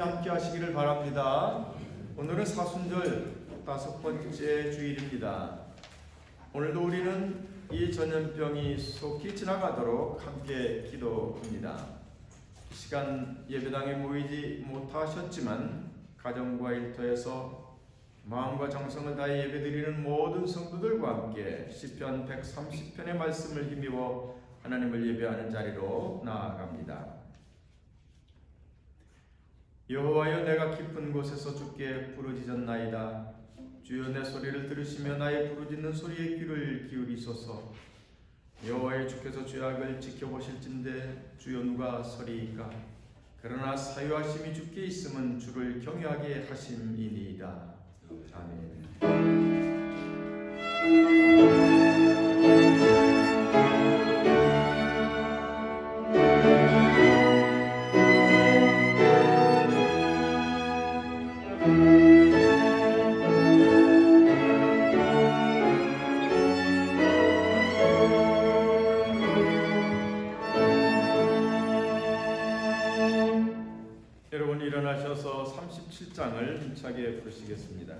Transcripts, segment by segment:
함께 하시기를 바랍니다. 오늘은 사순절 5번째 주일입니다. 오늘도 우리는 이 전염병이 속히 지나가도록 함께 기도합니다. 이 시간 예배당에 모이지 못하셨지만 가정과 일터에서 마음과 정성을 다해 예배드리는 모든 성도들과 함께 시편 130편의 말씀을 힘입어 하나님을 예배하는 자리로 나아갑니다. 여호와여, 내가 깊은 곳에서 주께 부르짖었나이다. 주여, 내 소리를 들으시며 나의 부르짖는 소리에 귀를 기울이소서. 여호와여, 주께서 죄악을 지켜보실진대 주여 누가 서리이까? 그러나 사유하심이 주께 있음은 주를 경외하게 하심이니이다. 아멘. 여러분 일어나셔서 37장을 힘차게 부르시겠습니다.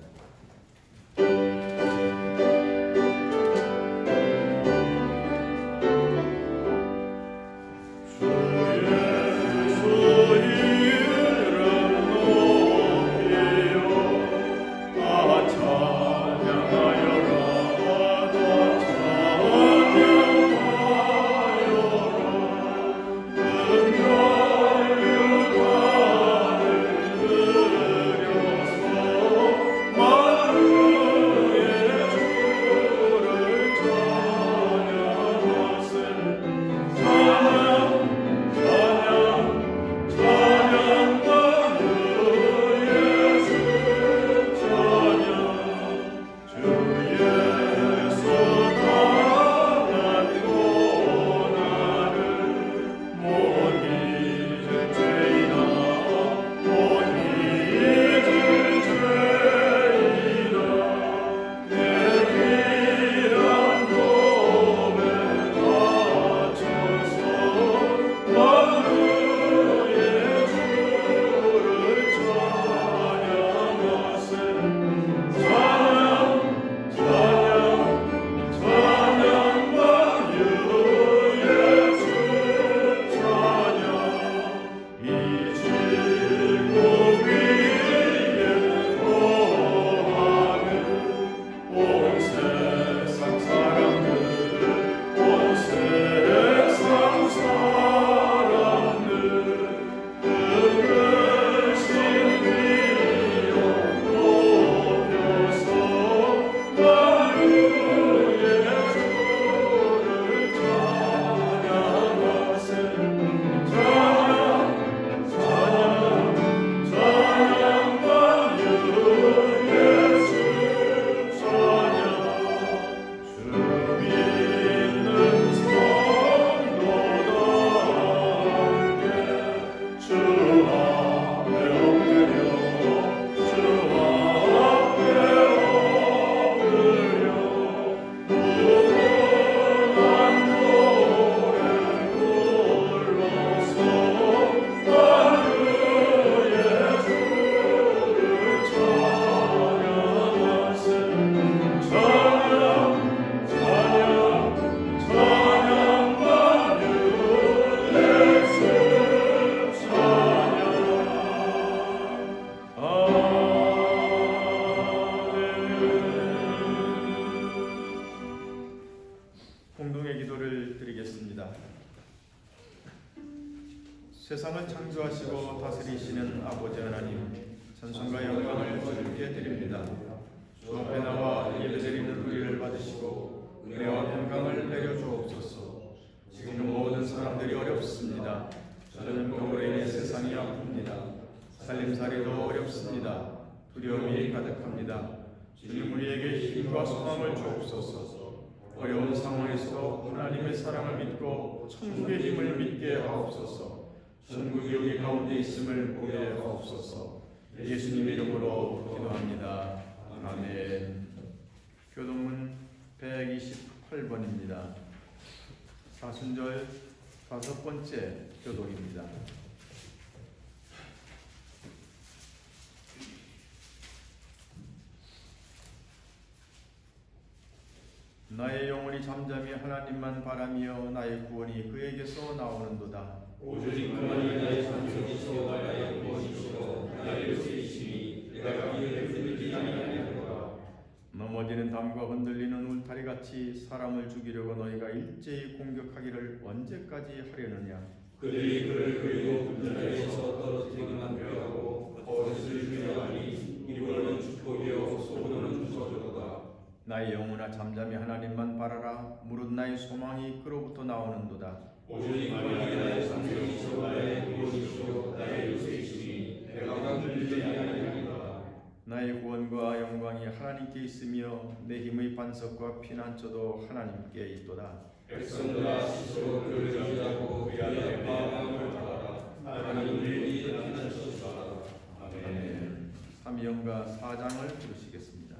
공동의 기도를 드리겠습니다. 세상을 창조하시고 다스리시는 아버지 하나님, 찬송과 영광을 주님께 드립니다. 주 앞에 나와 예배드리는 우리를 받으시고 은혜와 평강을 내려 주옵소서. 지금 모든 사람들이 어렵습니다. 전염병으로 인해 세상이 아픕니다. 살림살이도 어렵습니다. 두려움이 가득합니다. 주님, 우리에게 힘과 소망을 주옵소서. 어려운 상황에서도 하나님의 사랑을 믿고 천국의 힘을 믿게 하옵소서. 천국이 여기 가운데 있음을 보게 하옵소서. 예수님 이름으로 기도합니다. 아멘. 교동문 128번입니다. 사순절 5번째 교독입니다. 나의 영혼이 잠잠히 하나님만 바라며 나의 구원이 그에게서 나오는도다. 오직 그만이 나의 산성이시오 나의 구원이시오 나의 요새이시니 내가 그를 흔들리지 아니하리로다. 넘어지는 담과 흔들리는 울타리같이 사람을 죽이려고 너희가 일제히 공격하기를 언제까지 하려느냐. 그들이 그를 그리고 군대에서 떨어뜨리기만 하고 거짓을 주려하니 이로는 축복이요 소문은 주소로다. 나의 영혼아 잠잠히 하나님만 바라라. 무릇 나의 소망이 그로부터 나오는도다. 오직 그만이 나의 산성이시오 나의 구원이시오 나의 요새이시니 내가 흔들리지 아니하리로다. 나의 구원과 영광이 하나님께 있으며 내 힘의 반석과 피난처도 하나님께 있도다. 백성들아 스스로 그를 의지하고 그의 마음을 따라 하나님 우리의 피난처시다. 아멘. 삼위영가 4장을 부르시겠습니다.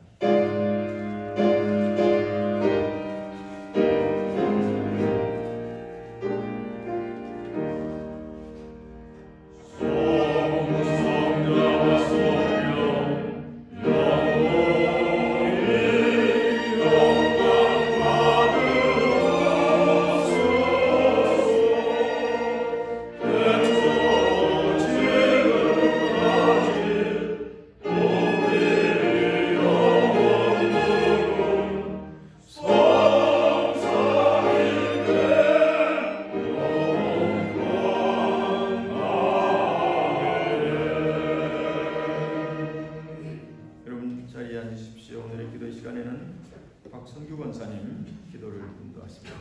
오늘의 기도 시간에는 박성규 권사님 기도를 인도하십니다.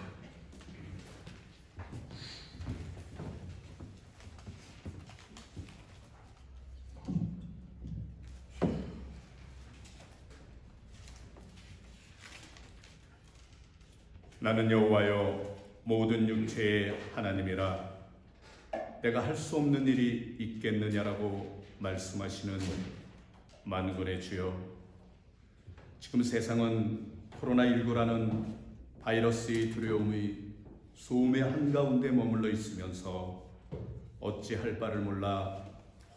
나는 여호와여 모든 육체의 하나님이라. 내가 할 수 없는 일이 있겠느냐라고 말씀하시는 만군의 주여, 지금 세상은 코로나19라는 바이러스의 두려움의 소음의 한가운데 머물러 있으면서 어찌할 바를 몰라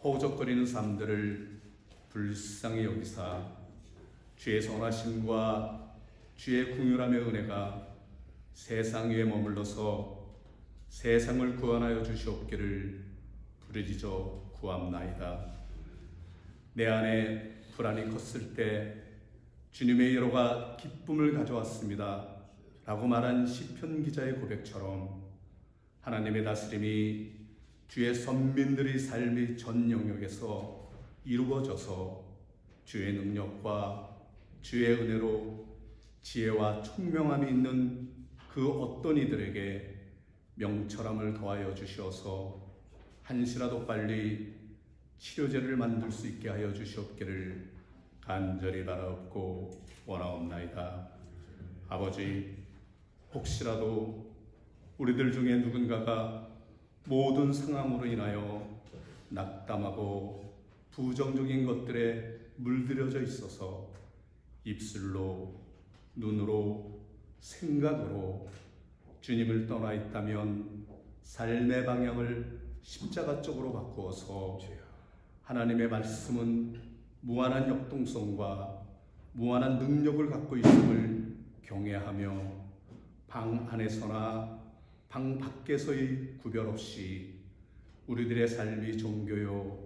허우적거리는 삶들을 불쌍히 여기사 주의 선하심과 주의 긍휼함의 은혜가 세상 위에 머물러서 세상을 구원하여 주시옵기를 부르짖어 구합나이다. 내 안에 불안이 컸을 때 주님의 여로가 기쁨을 가져왔습니다 라고 말한 시편 기자의 고백처럼 하나님의 다스림이 주의 선민들의 삶의 전 영역에서 이루어져서 주의 능력과 주의 은혜로 지혜와 총명함이 있는 그 어떤 이들에게 명철함을 더하여 주시어서 한시라도 빨리 치료제를 만들 수 있게 하여 주시옵기를 간절히 바라옵고 원하옵나이다. 아버지, 혹시라도 우리들 중에 누군가가 모든 상황으로 인하여 낙담하고 부정적인 것들에 물들여져 있어서 입술로, 눈으로, 생각으로 주님을 떠나 있다면 삶의 방향을 십자가 쪽으로 바꾸어서 하나님의 말씀은 무한한 역동성과 무한한 능력을 갖고 있음을 경외하며 방 안에서나 방 밖에서의 구별 없이 우리들의 삶이 종교요,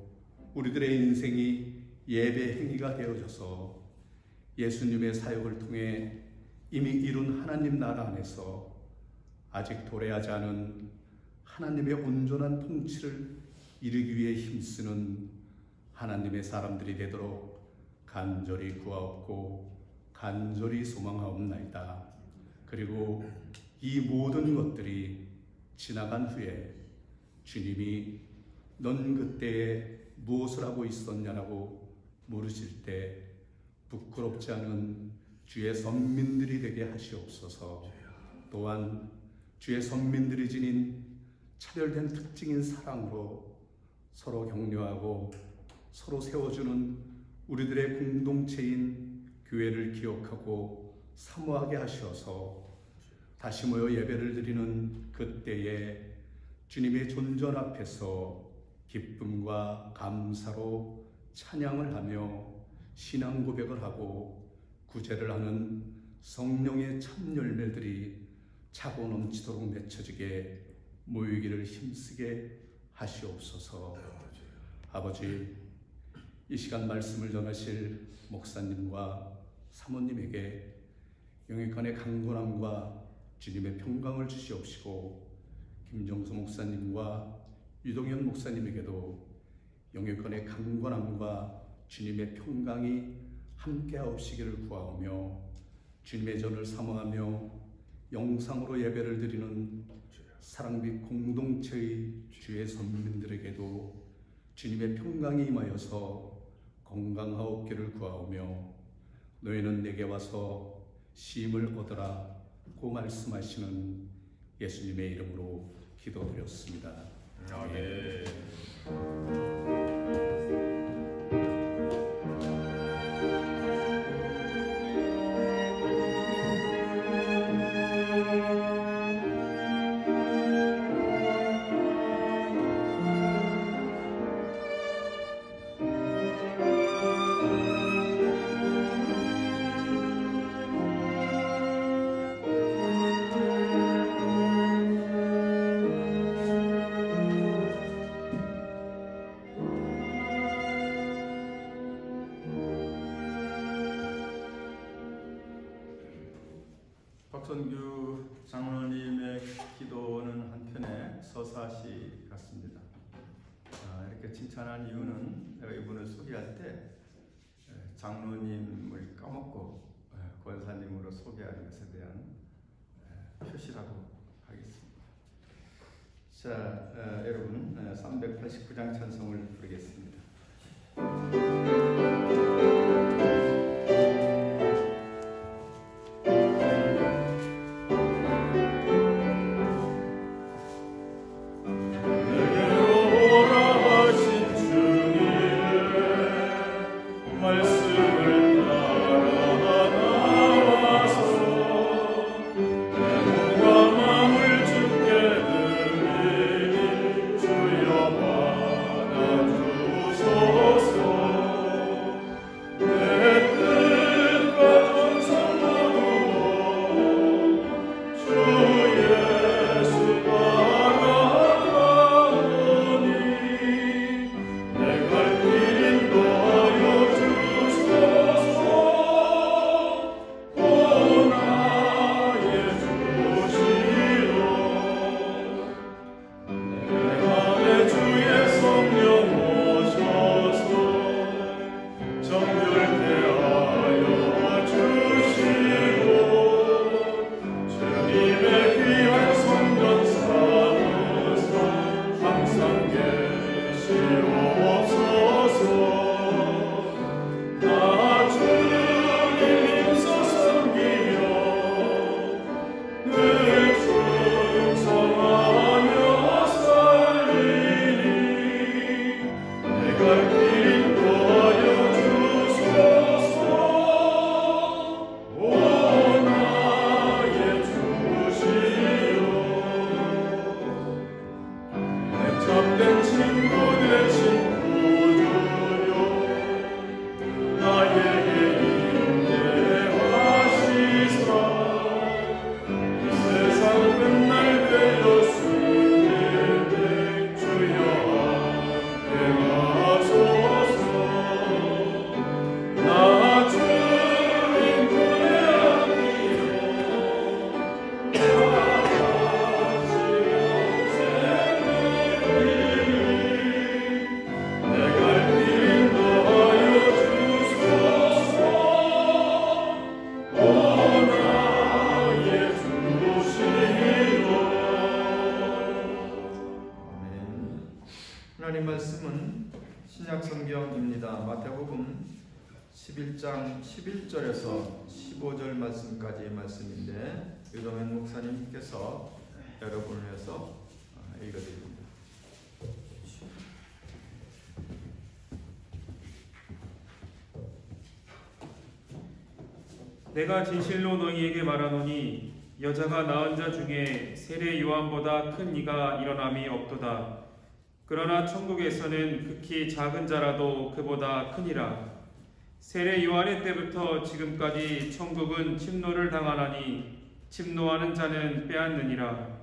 우리들의 인생이 예배 행위가 되어져서 예수님의 사역을 통해 이미 이룬 하나님 나라 안에서 아직 도래하지 않은 하나님의 온전한 통치를 이루기 위해 힘쓰는 하나님의 사람들이 되도록 간절히 구하옵고 간절히 소망하옵나이다. 그리고 이 모든 것들이 지나간 후에 주님이 넌 그때에 무엇을 하고 있었냐라고 물으실 때 부끄럽지 않은 주의 선민들이 되게 하시옵소서. 또한 주의 선민들이 지닌 차별된 특징인 사랑으로 서로 격려하고 서로 세워주는 우리들의 공동체인 교회를 기억하고 사모하게 하셔서 다시 모여 예배를 드리는 그때에 주님의 존전 앞에서 기쁨과 감사로 찬양을 하며 신앙 고백을 하고 구제를 하는 성령의 참 열매들이 차고 넘치도록 맺혀지게 모이기를 힘쓰게 하시옵소서. 아버지, 이 시간 말씀을 전하실 목사님과 사모님에게 영육간의 강건함과 주님의 평강을 주시옵시고, 김정수 목사님과 유동현 목사님에게도 영육간의 강건함과 주님의 평강이 함께하옵시기를 구하오며, 주님의 전을 사모하며 영상으로 예배를 드리는 사랑빛 공동체의 주의 선민들에게도 주님의 평강이 임하여서 건강하옵기를 구하오며, 너희는 내게 와서 쉼을 얻으라 고 말씀하시는 예수님의 이름으로 기도드렸습니다. 아멘. 박선규 장로님의 기도는 한편의 서사시 같습니다. 이렇게 칭찬한 이유는 내가 이분을 소개할 때 장로님을 까먹고 권사님으로 소개하는 것에 대한 표시라고 하겠습니다. 자, 여러분 389장 찬송을 부르겠습니다. 하나님 말씀은 신약성경입니다. 마태복음 11장 11절에서 15절 말씀까지의 말씀인데 유동현 목사님께서 여러분을 위해서 읽어드립니다. 내가 진실로 너희에게 말하노니 여자가 낳은 자 중에 세례 요한보다 큰 이가 일어남이 없도다. 그러나 천국에서는 극히 작은 자라도 그보다 크니라. 세례 요한의 때부터 지금까지 천국은 침노를 당하나니 침노하는 자는 빼앗느니라.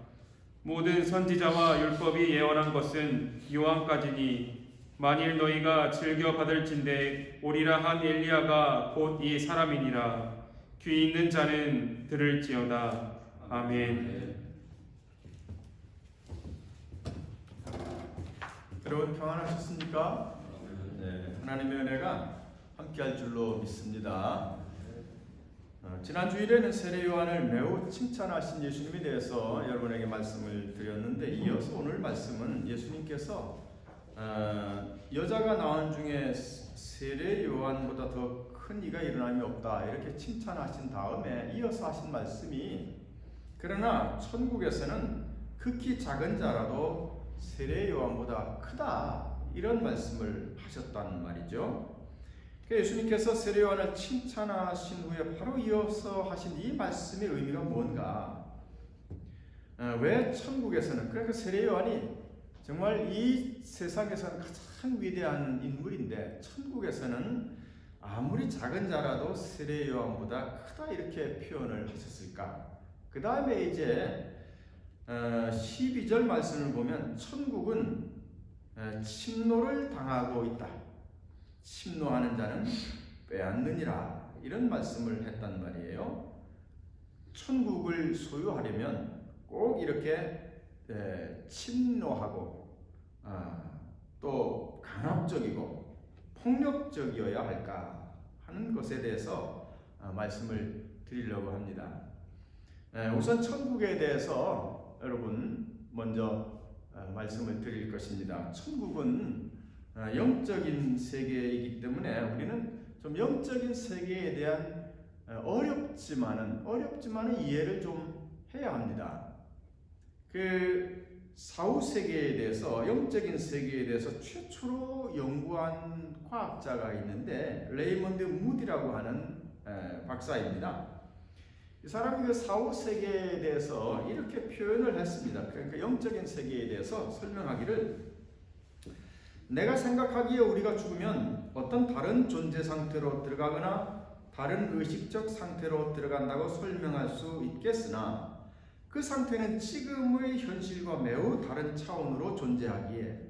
모든 선지자와 율법이 예언한 것은 요한까지니 만일 너희가 즐겨 받을진대 오리라 한 엘리야가 곧 이 사람이니라. 귀 있는 자는 들을지어다. 아멘. 여러분 평안하셨습니까? 네, 하나님의 은혜가 함께할 줄로 믿습니다. 지난 주일에는 세례 요한을 매우 칭찬하신 예수님에 대해서 여러분에게 말씀을 드렸는데, 이어서 오늘 말씀은 예수님께서 여자가 낳은 중에 세례 요한보다 더 큰 이가 일어남이 없다 이렇게 칭찬하신 다음에 이어서 하신 말씀이, 그러나 천국에서는 극히 작은 자라도 세례 요한보다 크다 이런 말씀을 하셨다는 말이죠. 예수님께서 세례 요한을 칭찬하신 후에 바로 이어서 하신 이 말씀의 의미가 뭔가? 왜 천국에서는, 그러니까 세례 요한이 정말 이 세상에서는 가장 위대한 인물인데 천국에서는 아무리 작은 자라도 세례 요한보다 크다 이렇게 표현을 하셨을까? 그 다음에 이제 12절 말씀을 보면 천국은 침노를 당하고 있다. 침노하는 자는 빼앗느니라 이런 말씀을 했단 말이에요. 천국을 소유하려면 꼭 이렇게 침노하고 또 강압적이고 폭력적이어야 할까 하는 것에 대해서 말씀을 드리려고 합니다. 우선 천국에 대해서 여러분 먼저 말씀을 드릴 것입니다. 천국은 영적인 세계이기 때문에 우리는 좀 영적인 세계에 대한 어렵지만은 이해를 좀 해야 합니다. 그 사후 세계에 대해서, 영적인 세계에 대해서 최초로 연구한 과학자가 있는데 레이먼드 무디라고 하는 박사입니다. 이 사람이 그 사후 세계에 대해서 이렇게 표현을 했습니다. 그러니까 영적인 세계에 대해서 설명하기를, 내가 생각하기에 우리가 죽으면 어떤 다른 존재 상태로 들어가거나 다른 의식적 상태로 들어간다고 설명할 수 있겠으나 그 상태는 지금의 현실과 매우 다른 차원으로 존재하기에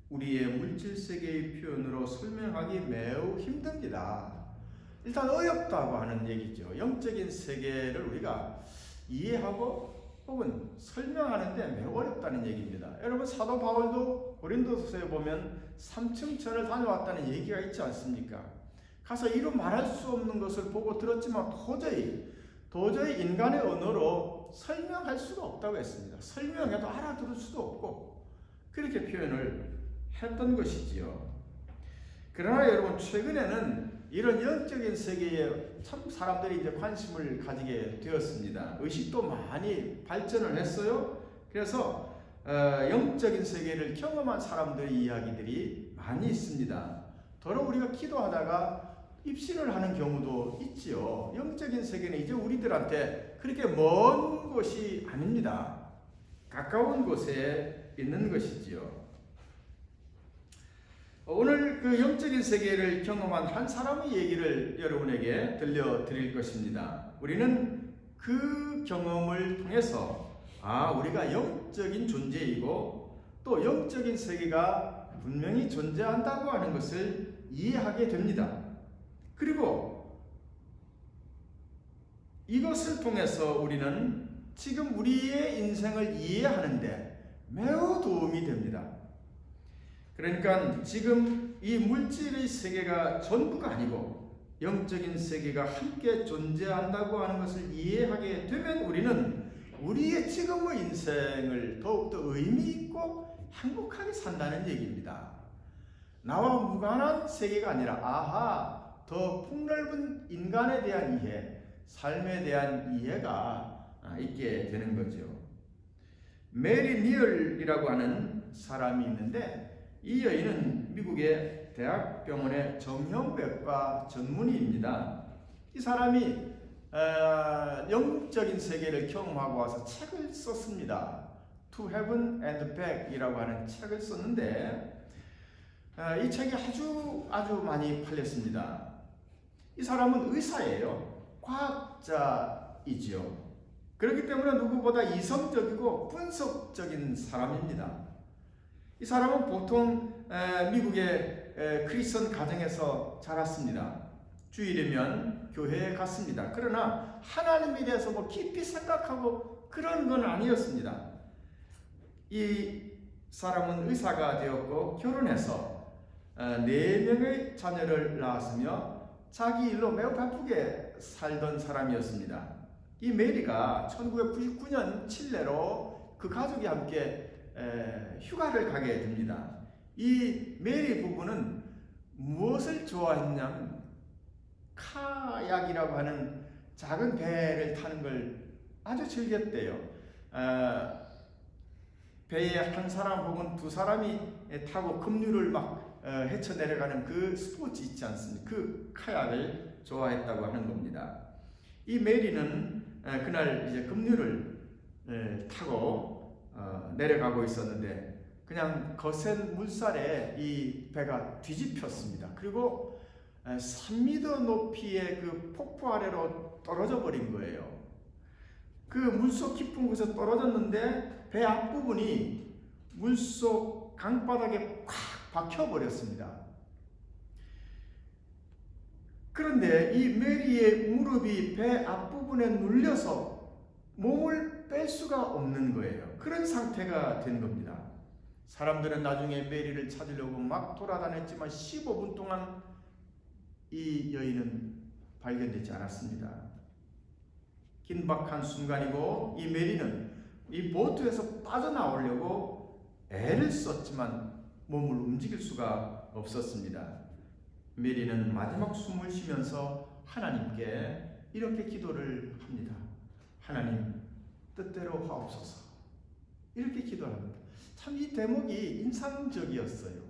우리의 물질 세계의 표현으로 설명하기 매우 힘듭니다. 일단 어렵다고 하는 얘기죠. 영적인 세계를 우리가 이해하고 혹은 설명하는데 매우 어렵다는 얘기입니다. 여러분 사도 바울도 고린도서에 보면 3층 전을 다녀왔다는 얘기가 있지 않습니까? 가서 이루 말할 수 없는 것을 보고 들었지만 도저히 인간의 언어로 설명할 수가 없다고 했습니다. 설명해도 알아들을 수도 없고 그렇게 표현을 했던 것이지요. 그러나 여러분 최근에는 이런 영적인 세계에 참 사람들이 이제 관심을 가지게 되었습니다. 의식도 많이 발전을 했어요. 그래서 영적인 세계를 경험한 먼 이야기들이 많이 있습니다. 더러 우리가 기도하다가 입신을 하는 경우도 있지요. 영적인 세계는 이제 우리들한테 그렇게 먼 곳이 아닙니다. 가까운 곳에 있는 것이지요. 오늘 그 영적인 세계를 경험한 한 사람의 얘기를 여러분에게 들려드릴 것입니다. 우리는 그 경험을 통해서 우리가 영적인 존재이고 또 영적인 세계가 분명히 존재한다고 하는 것을 이해하게 됩니다. 그리고 이것을 통해서 우리는 지금 우리의 인생을 이해하는데 매우 도움이 됩니다. 그러니까 지금 이 물질의 세계가 전부가 아니고 영적인 세계가 함께 존재한다고 하는 것을 이해하게 되면 우리는 우리의 지금의 인생을 더욱더 의미 있고 행복하게 산다는 얘기입니다. 나와 무관한 세계가 아니라 더 폭넓은 인간에 대한 이해, 삶에 대한 이해가 있게 되는 거죠. 메리 니얼이라고 하는 사람이 있는데 이 여인은 미국의 대학병원의 정형외과 전문의입니다. 이 사람이 영적인 세계를 경험하고 와서 책을 썼습니다. To Heaven and Back 이라고 하는 책을 썼는데 이 책이 아주 많이 팔렸습니다. 이 사람은 의사예요. 과학자이지요. 그렇기 때문에 누구보다 이성적이고 분석적인 사람입니다. 이 사람은 보통 미국의 크리스천 가정에서 자랐습니다. 주일이면 교회에 갔습니다. 그러나 하나님에 대해서 뭐 깊이 생각하고 그런 건 아니었습니다. 이 사람은 의사가 되었고 결혼해서 4명의 자녀를 낳았으며 자기 일로 매우 바쁘게 살던 사람이었습니다. 이 메리가 1999년 칠레로 그 가족이 함께 휴가를 가게 됩니다. 이 메리 부부는 무엇을 좋아했냐면 카약이라고 하는 작은 배를 타는 걸 아주 즐겼대요. 배에 한 사람 혹은 두 사람이 타고 급류를 막 헤쳐 내려가는 그 스포츠 있지 않습니까? 그 카약을 좋아했다고 하는 겁니다. 이 메리는 그날 이제 급류를 타고 내려가고 있었는데 그냥 거센 물살에 이 배가 뒤집혔습니다. 그리고 3m 높이의 그 폭포 아래로 떨어져 버린 거예요. 그 물속 깊은 곳에 떨어졌는데 배 앞부분이 물속 강바닥에 꽉 박혀버렸습니다. 그런데 이 메리의 무릎이 배 앞부분에 눌려서 몸을 뺄 수가 없는 거예요. 그런 상태가 된 겁니다. 사람들은 나중에 메리를 찾으려고 막 돌아다녔지만 15분 동안 이 여인은 발견되지 않았습니다. 긴박한 순간이고 이 메리는 이 보트에서 빠져나오려고 애를 썼지만 몸을 움직일 수가 없었습니다. 메리는 마지막 숨을 쉬면서 하나님께 이렇게 기도를 합니다. 하나님 뜻대로 하옵소서. 이렇게 기도합니다. 참 이 대목이 인상적이었어요.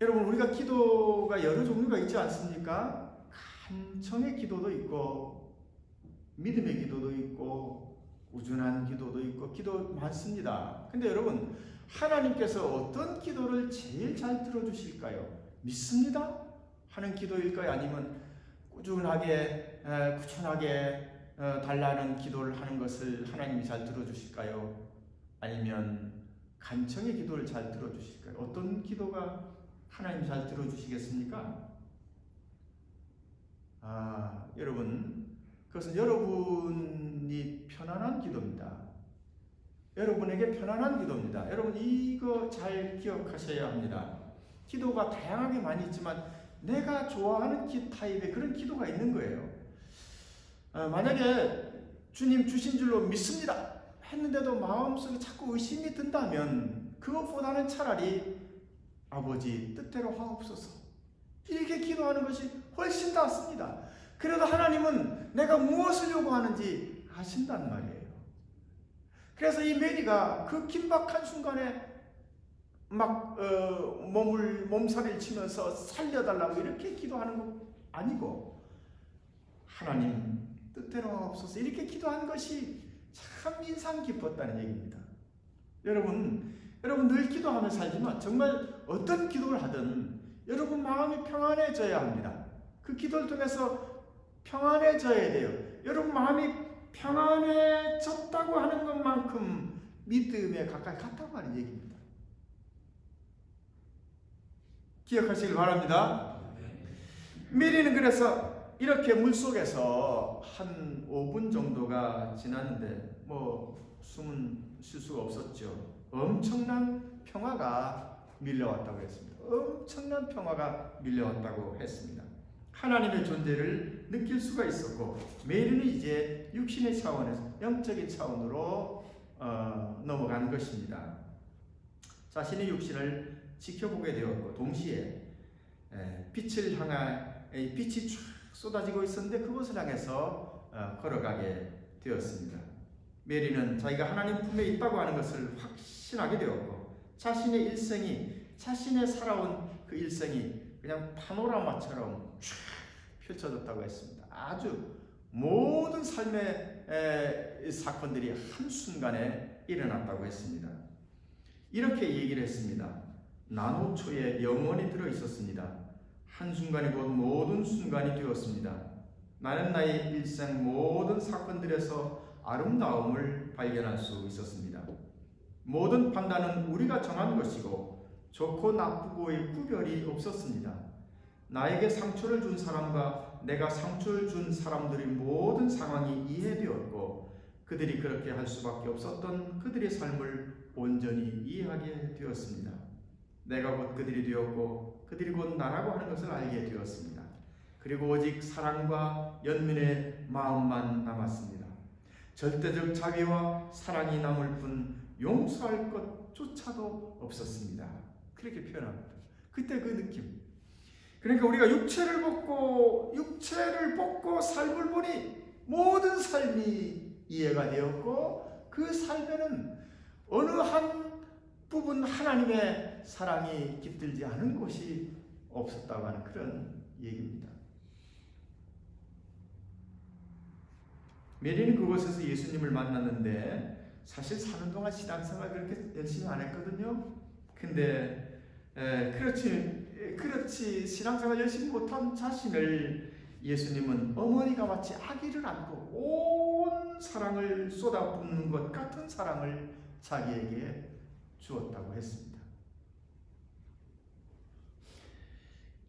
여러분, 우리가 기도가 여러 종류가 있지 않습니까? 간청의 기도도 있고 믿음의 기도도 있고 우준한 기도도 있고 기도 많습니다. 근데 여러분, 하나님께서 어떤 기도를 제일 잘 들어주실까요? 믿습니다 하는 기도일까요? 아니면 꾸준하게 꾸준하게 달라는 기도를 하는 것을 하나님이 잘 들어주실까요? 아니면 간청의 기도를 잘 들어주실까요? 어떤 기도가 하나님 잘 들어주시겠습니까? 여러분, 그것은 여러분이 편안한 기도입니다. 여러분에게 편안한 기도입니다. 여러분, 이거 잘 기억하셔야 합니다. 기도가 다양하게 많이 있지만 내가 좋아하는 타입의 그런 기도가 있는 거예요. 만약에 주님 주신 줄로 믿습니다 했는데도 마음속에 자꾸 의심이 든다면 그것보다는 차라리 아버지 뜻대로 하옵소서 이렇게 기도하는 것이 훨씬 낫습니다. 그래도 하나님은 내가 무엇을 요구하는지 아신단 말이에요. 그래서 이 메리가 그 긴박한 순간에 막 몸살을 치면서 살려달라고 이렇게 기도하는 거 아니고 하나님 뜻대로 하옵소서 이렇게 기도한 것이 참 인상 깊었다는 얘기입니다. 여러분 늘 기도하며 살지만 정말 어떤 기도를 하든 여러분 마음이 평안해져야 합니다. 그 기도를 통해서 평안해져야 돼요. 여러분 마음이 평안해졌다고 하는 것만큼 믿음에 가까이 갔다고 하는 얘기입니다. 기억하시길 바랍니다. 메리는 그래서 이렇게 물속에서 한 5분 정도가 지났는데 숨은 쉴 수가 없었죠. 엄청난 평화가 밀려왔다고 했습니다. 엄청난 평화가 밀려왔다고 했습니다. 하나님의 존재를 느낄 수가 있었고 메리는 이제 육신의 차원에서 영적인 차원으로 넘어간 것입니다. 자신의 육신을 지켜보게 되었고 동시에 빛을 향해 빛이 쫙 쏟아지고 있었는데 그것을 향해서 걸어가게 되었습니다. 메리는 자기가 하나님 품에 있다고 하는 것을 확신하게 되었고 자신의 일생이 자신의 살아온 그 일생이 그냥 파노라마처럼 쫙 펼쳐졌다고 했습니다. 아주 모든 삶의 사건들이 한순간에 일어났다고 했습니다. 이렇게 얘기를 했습니다. 나노초에 영원히 들어 있었습니다. 한순간이 곧 모든 순간이 되었습니다. 나는 나의 일생 모든 사건들에서 아름다움을 발견할 수 있었습니다. 모든 판단은 우리가 정한 것이고 좋고 나쁘고의 구별이 없었습니다. 나에게 상처를 준 사람과 내가 상처를 준 사람들의 모든 상황이 이해되었고 그들이 그렇게 할 수밖에 없었던 그들의 삶을 온전히 이해하게 되었습니다. 내가 곧 그들이 되었고 그들이 곧 나라고 하는 것을 알게 되었습니다. 그리고 오직 사랑과 연민의 마음만 남았습니다. 절대적 자비와 사랑이 남을 뿐 용서할 것조차도 없었습니다. 그렇게 표현합니다. 그때 그 느낌. 그러니까 우리가 육체를 벗고 삶을 보니 모든 삶이 이해가 되었고 그 삶에는 어느 한 부분 하나님의 사랑이 깃들지 않은 곳이 없었다고 하는 그런 얘기입니다. 메리는 그곳에서 예수님을 만났는데 사실 사는 동안 신앙생활 그렇게 열심히 안 했거든요. 근데 그렇지 신앙생활 열심히 못한 자신을 예수님은 어머니가 마치 아기를 안고 온 사랑을 쏟아붓는 것 같은 사랑을 자기에게 주었다고 했습니다.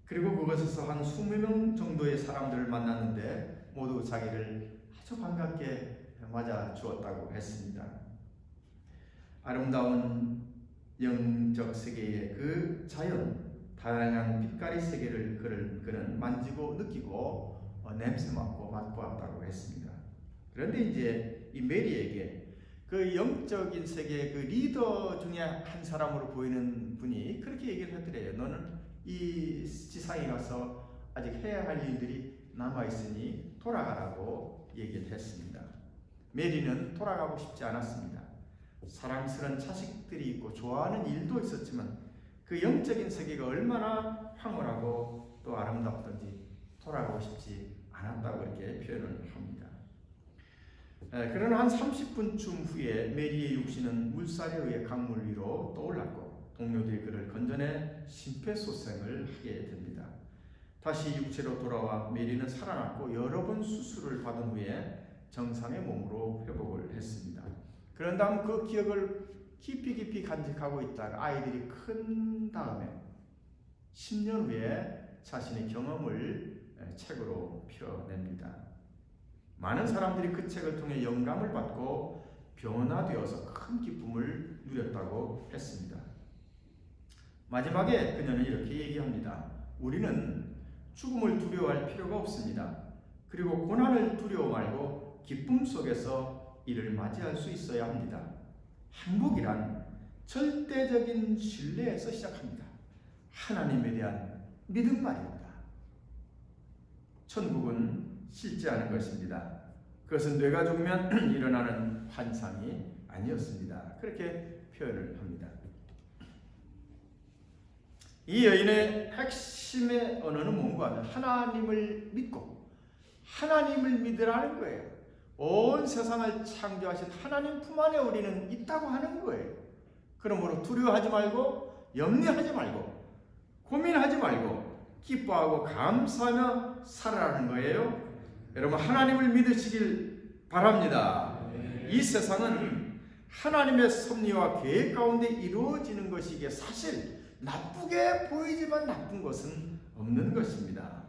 그리고 그곳에서 한 20명 정도의 사람들을 만났는데 모두 자기를 아주 반갑게 맞아 주었다고 했습니다. 아름다운 영적 세계의 그 자연, 다양한 빛깔의 세계를 그는 만지고 느끼고 냄새 맡고 맛보았다고 했습니다. 그런데 이제 이 메리에게 그 영적인 세계의 그 리더 중에 한 사람으로 보이는 분이 그렇게 얘기를 했더래요. 너는 이 지상에 가서 아직 해야 할 일들이 남아있으니 돌아가라고 얘기를 했습니다. 메리는 돌아가고 싶지 않았습니다. 사랑스러운 자식들이 있고 좋아하는 일도 있었지만 그 영적인 세계가 얼마나 황홀하고 또 아름답던지 돌아가고 싶지 않았다고 이렇게 표현을 합니다. 그러나 한 30분쯤 후에 메리의 육신은 물살에 의해 강물 위로 떠올랐고 동료들이 그를 건져내 심폐소생을 하게 됩니다. 다시 육체로 돌아와 메리는 살아났고 여러 번 수술을 받은 후에 정상의 몸으로 회복을 했습니다. 그런 다음 그 기억을 깊이 간직하고 있다가 아이들이 큰 다음에 10년 후에 자신의 경험을 책으로 펴냅니다. 많은 사람들이 그 책을 통해 영감을 받고 변화되어서 큰 기쁨을 누렸다고 했습니다. 마지막에 그녀는 이렇게 얘기합니다. 우리는 죽음을 두려워할 필요가 없습니다. 그리고 고난을 두려워 말고 기쁨 속에서 이를 맞이할 수 있어야 합니다. 행복이란 절대적인 신뢰에서 시작합니다. 하나님에 대한 믿음 말입니다. 천국은 실제하는 것입니다. 그것은 뇌가 죽으면 일어나는 환상이 아니었습니다. 그렇게 표현을 합니다. 이 여인의 핵심의 언어는 뭔가 하면 하나님을 믿고 하나님을 믿으라는 거예요. 온 세상을 창조하신 하나님 품 안에 우리는 있다고 하는 거예요. 그러므로 두려워하지 말고 염려하지 말고 고민하지 말고 기뻐하고 감사하며 살아라는 거예요. 여러분 하나님을 믿으시길 바랍니다. 이 세상은 하나님의 섭리와 계획 가운데 이루어지는 것이기에 사실 나쁘게 보이지만 나쁜 것은 없는 것입니다.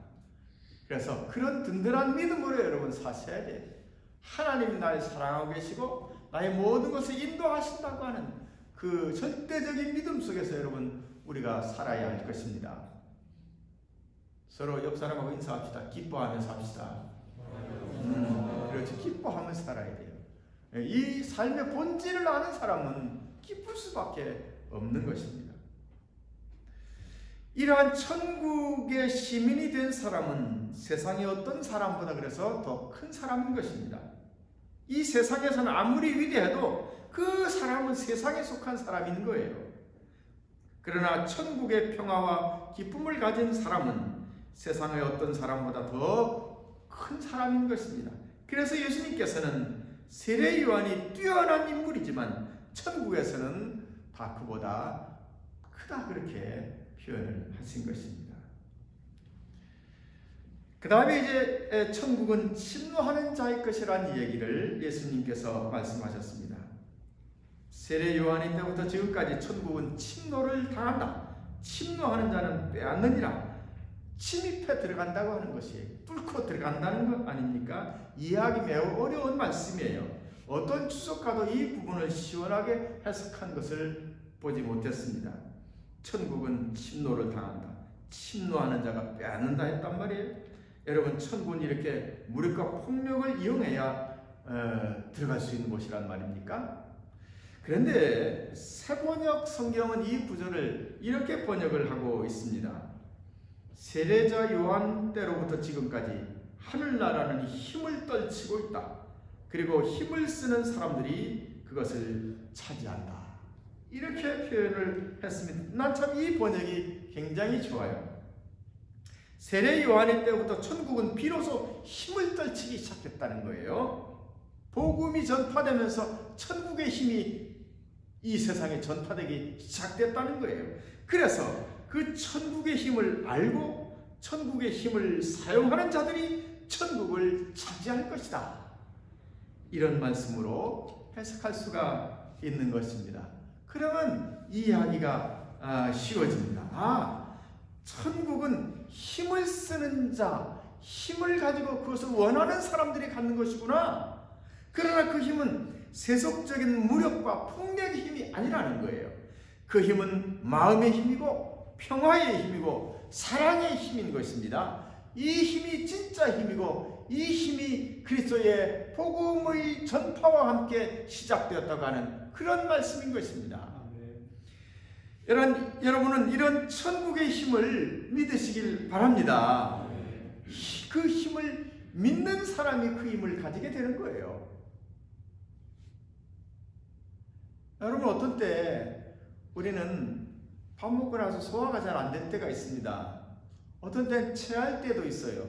그래서 그런 든든한 믿음으로 여러분 사셔야 돼요. 하나님이 나를 사랑하고 계시고 나의 모든 것을 인도하신다고 하는 그 절대적인 믿음 속에서 여러분 우리가 살아야 할 것입니다. 서로 옆 사람하고 인사합시다. 기뻐하면서 합시다. 그렇죠. 기뻐하면서 살아야 돼요. 이 삶의 본질을 아는 사람은 기쁠 수밖에 없는 것입니다. 이러한 천국의 시민이 된 사람은 세상의 어떤 사람보다 그래서 더 큰 사람인 것입니다. 이 세상에서는 아무리 위대해도 그 사람은 세상에 속한 사람인 거예요. 그러나 천국의 평화와 기쁨을 가진 사람은 세상의 어떤 사람보다 더 큰 사람인 것입니다. 그래서 예수님께서는 세례 요한이 뛰어난 인물이지만 천국에서는 다 그보다 크다 그렇게 표현을 하신 것입니다. 그 다음에 이제 천국은 침노하는 자의 것이라는 얘기를 예수님께서 말씀하셨습니다. 세례 요한이 때부터 지금까지 천국은 침노를 당한다. 침노하는 자는 빼앗느니라. 침입해 들어간다고 하는 것이 뚫고 들어간다는 것 아닙니까? 이해하기 매우 어려운 말씀이에요. 어떤 주석가도 이 부분을 시원하게 해석한 것을 보지 못했습니다. 천국은 침노를 당한다. 침노하는 자가 빼앗는다 했단 말이에요. 여러분, 천국은 이렇게 무력과 폭력을 이용해야 들어갈 수 있는 곳이란 말입니까? 그런데 새번역 성경은 이 구절을 이렇게 번역을 하고 있습니다. 세례자 요한 때로부터 지금까지 하늘나라는 힘을 떨치고 있다. 그리고 힘을 쓰는 사람들이 그것을 차지한다. 이렇게 표현을 했습니다. 난 참 이 번역이 굉장히 좋아요. 세례 요한의 때부터 천국은 비로소 힘을 떨치기 시작했다는 거예요. 복음이 전파되면서 천국의 힘이 이 세상에 전파되기 시작됐다는 거예요. 그래서 그 천국의 힘을 알고 천국의 힘을 사용하는 자들이 천국을 차지할 것이다. 이런 말씀으로 해석할 수가 있는 것입니다. 그러면 이 이야기가 쉬워집니다. 천국은 힘을 쓰는 자, 힘을 가지고 그것을 원하는 사람들이 갖는 것이구나. 그러나 그 힘은 세속적인 무력과 폭력의 힘이 아니라는 거예요. 그 힘은 마음의 힘이고 평화의 힘이고 사랑의 힘인 것입니다. 이 힘이 진짜 힘이고 이 힘이 그리스도의 복음의 전파와 함께 시작되었다고 하는 그런 말씀인 것입니다. 여러분은 이런 천국의 힘을 믿으시길 바랍니다. 그 힘을 믿는 사람이 그 힘을 가지게 되는 거예요. 여러분, 어떤 때 우리는 밥 먹고 나서 소화가 잘 안 될 때가 있습니다. 어떤 때는 체할 때도 있어요.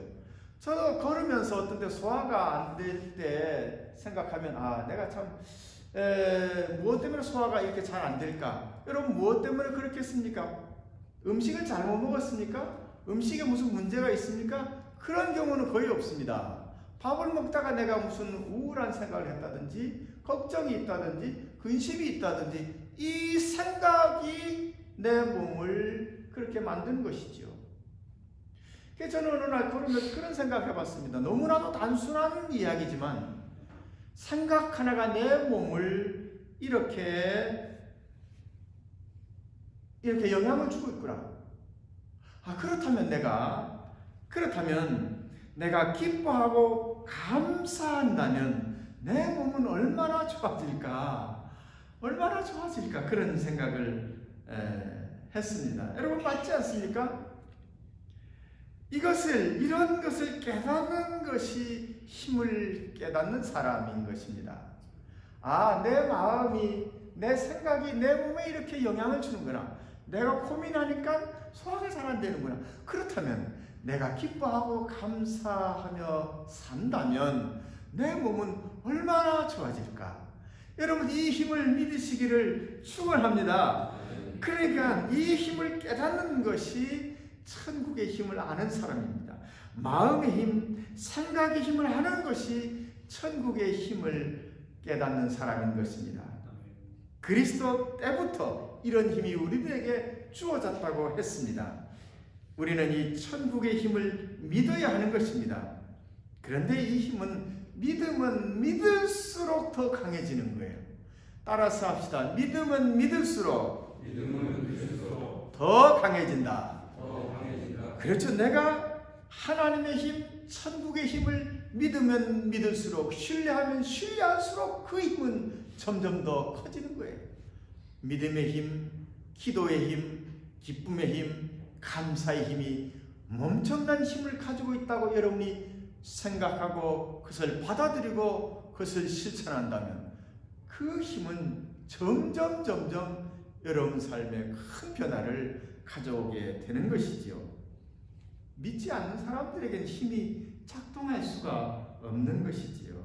저도 걸으면서 어떤 때 소화가 안 될 때 생각하면 내가 참 무엇 때문에 소화가 이렇게 잘 안 될까? 여러분, 무엇 때문에 그렇겠습니까? 음식을 잘못 먹었습니까? 음식에 무슨 문제가 있습니까? 그런 경우는 거의 없습니다. 밥을 먹다가 내가 무슨 우울한 생각을 했다든지 걱정이 있다든지 근심이 있다든지 이 생각이 내 몸을 그렇게 만든 것이지요. 그래서 저는 어느 날 걸으면서 그런 생각을 해봤습니다. 너무나도 단순한 이야기지만 생각 하나가 내 몸을 이렇게 영향을 주고 있구나. 그렇다면 내가 기뻐하고 감사한다면 내 몸은 얼마나 좋아질까? 그런 생각을 했습니다. 여러분, 맞지 않습니까? 이런 것을 깨닫는 것이 힘을 깨닫는 사람인 것입니다. 내 마음이, 내 생각이 내 몸에 이렇게 영향을 주는구나. 내가 고민하니까 소화가 잘 안 되는구나. 그렇다면 내가 기뻐하고 감사하며 산다면 내 몸은 얼마나 좋아질까? 여러분, 이 힘을 믿으시기를 축원합니다. 그러니까 이 힘을 깨닫는 것이 천국의 힘을 아는 사람입니다. 마음의 힘, 생각의 힘을 아는 것이 천국의 힘을 깨닫는 사람인 것입니다. 그리스도 때부터 이런 힘이 우리들에게 주어졌다고 했습니다. 우리는 이 천국의 힘을 믿어야 하는 것입니다. 그런데 이 힘은 믿으면 믿을수록 더 강해지는 거예요. 따라서 합시다. 믿으면 믿을수록 더 강해진다. 그렇죠. 내가 하나님의 힘, 천국의 힘을 믿으면 믿을수록, 신뢰하면 신뢰할수록 그 힘은 점점 더 커지는 거예요. 믿음의 힘, 기도의 힘, 기쁨의 힘, 감사의 힘이 엄청난 힘을 가지고 있다고 여러분이 생각하고 그것을 받아들이고 그것을 실천한다면 그 힘은 점점 여러분 삶에 큰 변화를 가져오게 되는 것이지요. 믿지 않는 사람들에게는 힘이 작동할 수가 없는 것이지요.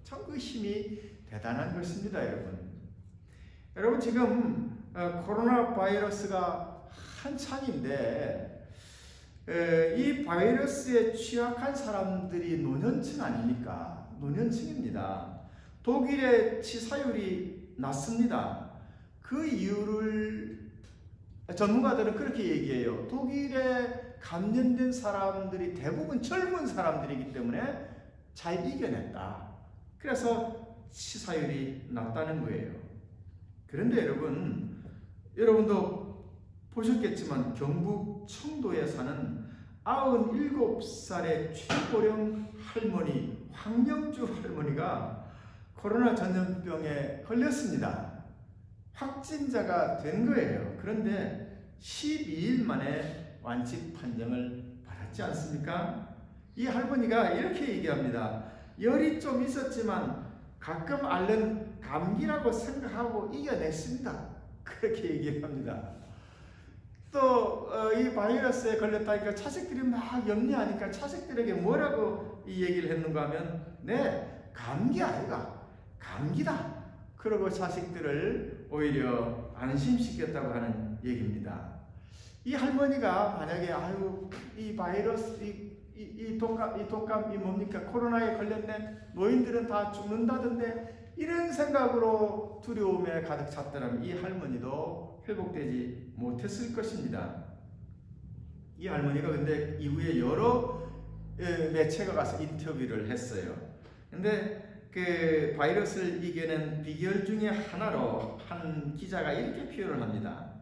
참 그 힘이 대단한 것입니다, 여러분. 여러분, 지금 코로나 바이러스가 한창인데 이 바이러스에 취약한 사람들이 노년층 아닙니까? 노년층입니다. 독일의 치사율이 낮습니다. 그 이유를 전문가들은 그렇게 얘기해요. 독일에 감염된 사람들이 대부분 젊은 사람들이기 때문에 잘 이겨냈다. 그래서 치사율이 낮다는 거예요. 그런데 여러분도 보셨겠지만 경북 청도에 사는 97살의 최고령 할머니 황영주 할머니가 코로나 전염병에 걸렸습니다. 확진자가 된 거예요. 그런데 12일 만에 완치 판정을 받았지 않습니까? 이 할머니가 이렇게 얘기합니다. 열이 좀 있었지만 가끔 앓는 감기라고 생각하고 이겨냈습니다. 그렇게 얘기합니다. 또 이 바이러스에 걸렸다니까 자식들이 막 염려하니까 자식들에게 뭐라고 이 얘기를 했는가 하면 네, 감기 아이가 감기다. 그러고 자식들을 오히려 안심시켰다고 하는 얘기입니다. 이 할머니가 만약에 이 바이러스 이 독감 뭡니까? 코로나에 걸렸네. 노인들은 다 죽는다던데 이런 생각으로 두려움에 가득 찼더라면 이 할머니도 회복되지 못했을 것입니다. 이 할머니가 근데 이후에 여러 매체가 가서 인터뷰를 했어요. 근데 그 바이러스를 이겨낸 비결 중에 하나로 한 기자가 이렇게 표현을 합니다.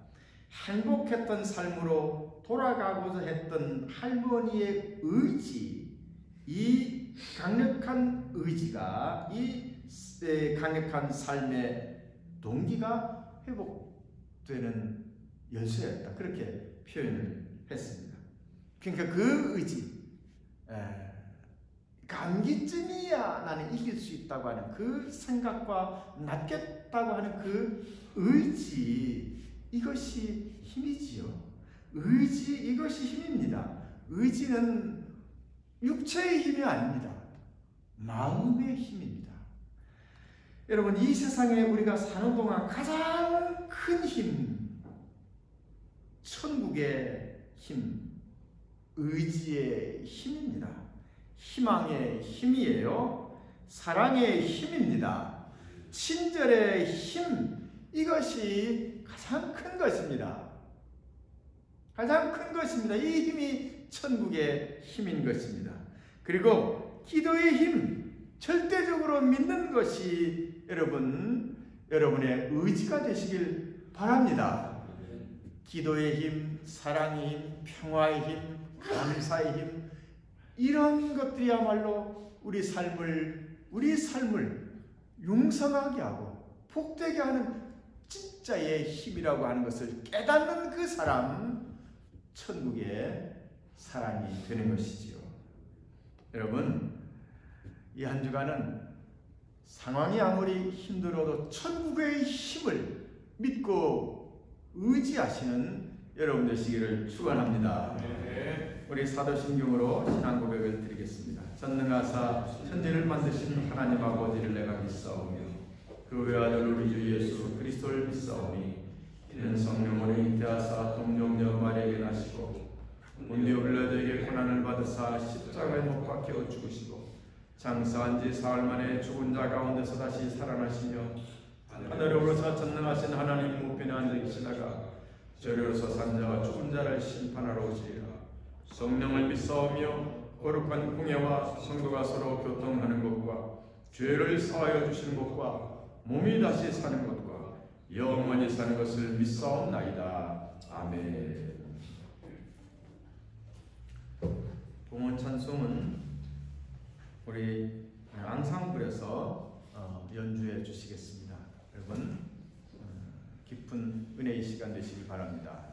행복했던 삶으로 돌아가고자 했던 할머니의 의지, 이 강력한 의지가 이 강력한 삶의 동기가 회복되는 열쇠였다. 그렇게 표현을 했습니다. 그러니까 그 의지, 감기쯤이야 나는 이길 수 있다고 하는 그 생각과 낫겠다고 하는 그 의지, 이것이 힘이지요. 의지, 이것이 힘입니다. 의지는 육체의 힘이 아닙니다. 마음의 힘입니다. 여러분, 이 세상에 우리가 사는 동안 가장 큰 힘, 천국의 힘, 의지의 힘입니다. 희망의 힘이에요. 사랑의 힘입니다. 친절의 힘, 이것이 가장 큰 것입니다. 가장 큰 것입니다. 이 힘이 천국의 힘인 것입니다. 그리고 기도의 힘, 절대적으로 믿는 것이 여러분의 의지가 되시길 바랍니다. 기도의 힘, 사랑의 힘, 평화의 힘, 감사의 힘, 이런 것들이야말로 우리 삶을 융성하게 하고 복되게 하는 진짜의 힘이라고 하는 것을 깨닫는 그 사람, 천국의 사람이 되는 것이지요. 여러분, 이 한 주간은 상황이 아무리 힘들어도 천국의 힘을 믿고 의지하시는 여러분 되시기를 축원합니다. 우리 사도신경으로 신앙 고백을 드리겠습니다. 전능하사 천지를 만드신 하나님 아버지를 내가 믿사오며 그 외아들 우리 주 예수 그리스도를 믿사오니 이는 성령으로 잉태하사 동정녀 마리아에게 나시고 본디오 빌라도에게 고난을 받으사 십자가에 못 박혀 죽으시고 장사한 지 사흘 만에 죽은 자 가운데서 다시 살아나시며 하늘에 오르사 전능하신 하나님 우편에 앉아 계시다가 저리로서 산 자와 죽은 자를 심판하러 오시리라. 성령을 믿사오며 거룩한 공예와 성도가 서로 교통하는 것과 죄를 사하여 주시는 것과 몸이 다시 사는 것과 영원히 사는 것을 믿사옵나이다. 아멘. 동원 찬송은 우리 앙상블에서 연주해 주시겠습니다. 여러분 깊은 은혜의 시간 되시기 바랍니다.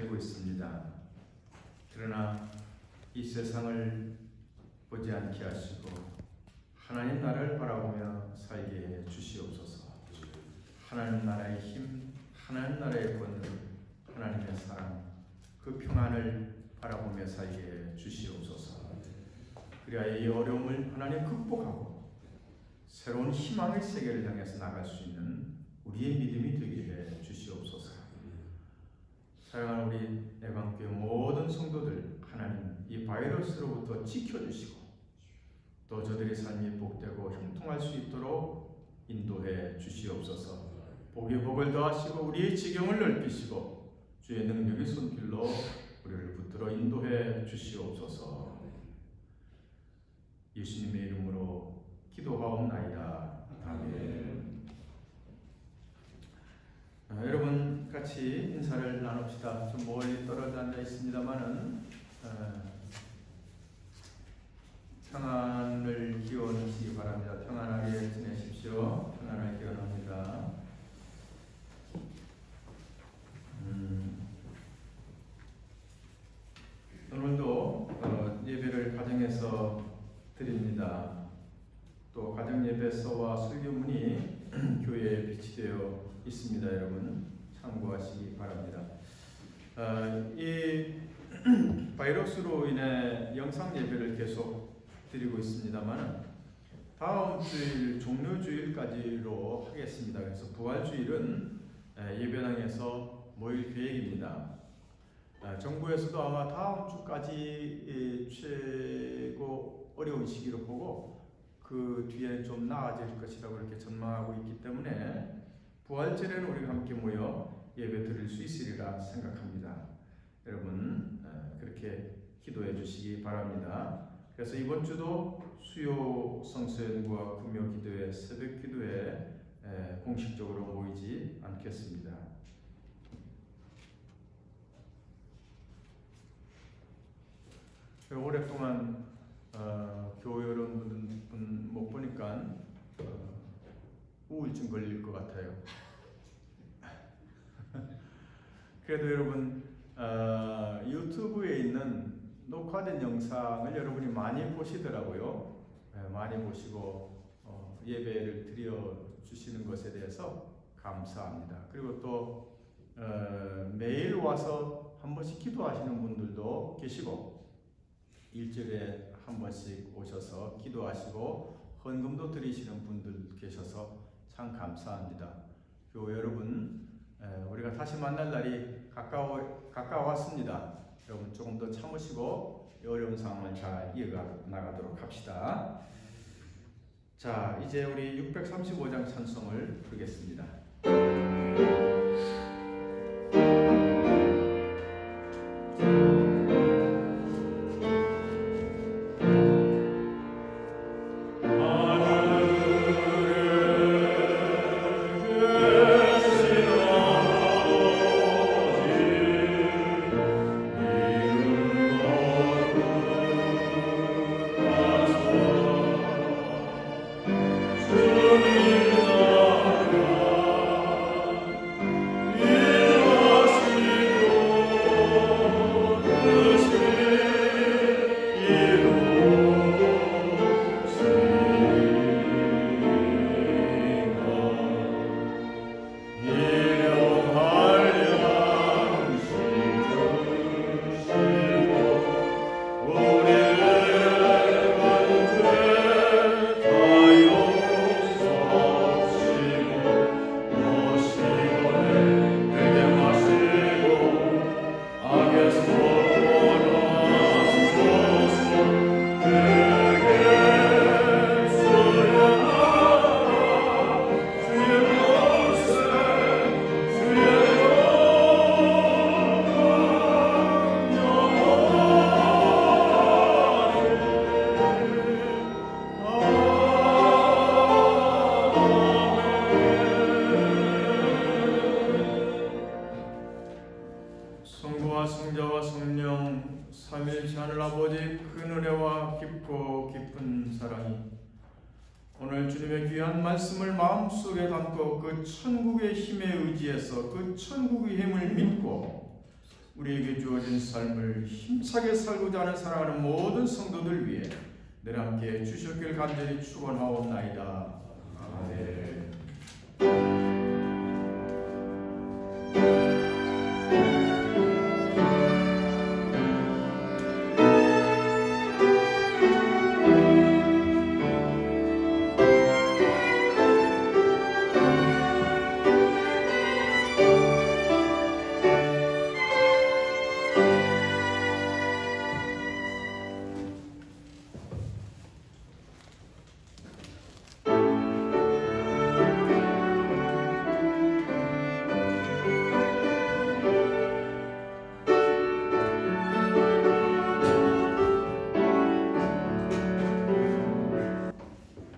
살고 있습니다. 그러나 이 세상을 보지 않게 하시고 하나님 나라를 바라보며 살게 해 주시옵소서. 하나님 나라의 힘, 하나님 나라의 권능, 하나님의 사랑, 그 평안을 바라보며 살게 해 주시옵소서. 그리하여 이 어려움을 하나님 극복하고 새로운 희망의 세계를 향해서 나갈 수 있는 우리의 믿음이 되게 해 주시옵소서. 사랑하는 우리 애방교회 모든 성도들, 하나님 이 바이러스로부터 지켜주시고 또 저들의 삶이 복되고 형통할 수 있도록 인도해 주시옵소서. 복에 복을 더하시고 우리의 지경을 넓히시고 주의 능력의 손길로 우리를 붙들어 인도해 주시옵소서. 예수님의 이름으로 기도하옵나이다. 아멘. 여러분 같이 인사를 나눕시다. 좀 멀리 떨어져 앉아 있습니다만은 평안을 기원하시기 바랍니다. 평안하게 지내십시오. 평안을 기원합니다. 오늘도 예배를 가정에서 드립니다. 또 가정 예배서와 설교문이 교회에 비치되어 있습니다. 여러분 참고하시기 바랍니다. 이 바이러스로 인해 영상 예배를 계속 드리고 있습니다만 다음 주일 종료주일까지로 하겠습니다. 그래서 부활주일은 예배당에서 모일 계획입니다. 정부에서도 아마 다음 주까지 최고 어려운 시기로 보고 그 뒤에 좀 나아질 것이라고 이렇게 전망하고 있기 때문에 부활절에는 우리가 함께 모여 예배 드릴 수 있으리라 생각합니다. 여러분 그렇게 기도해 주시기 바랍니다. 그래서 이번 주도 수요 성수연구와 금요 기도회, 새벽 기도회 공식적으로 모이지 않겠습니다. 오랫동안 교회 여러분 못 보니까 우울증 걸릴 것 같아요. 그래도 여러분 유튜브에 있는 녹화된 영상을 여러분이 많이 보시더라고요. 많이 보시고 예배를 드려 주시는 것에 대해서 감사합니다. 그리고 또 매일 와서 한 번씩 기도하시는 분들도 계시고 일주일에 한 번씩 오셔서 기도하시고 헌금도 드리시는 분들 계셔서 참 감사합니다. 교회 여러분, 우리가 다시 만날 날이 가까웠습니다. 여러분 조금 더 참으시고 어려운 상황을 잘 이어가 나가도록 합시다. 자, 이제 우리 635장 찬송을 부르겠습니다. 말씀을 마음속에 담고 그 천국의 힘에 의지해서 그 천국의 힘을 믿고 우리에게 주어진 삶을 힘차게 살고자 하는 사랑하는 모든 성도들 위해 늘 함께 주셨길 간절히 축원하옵나이다. 아멘.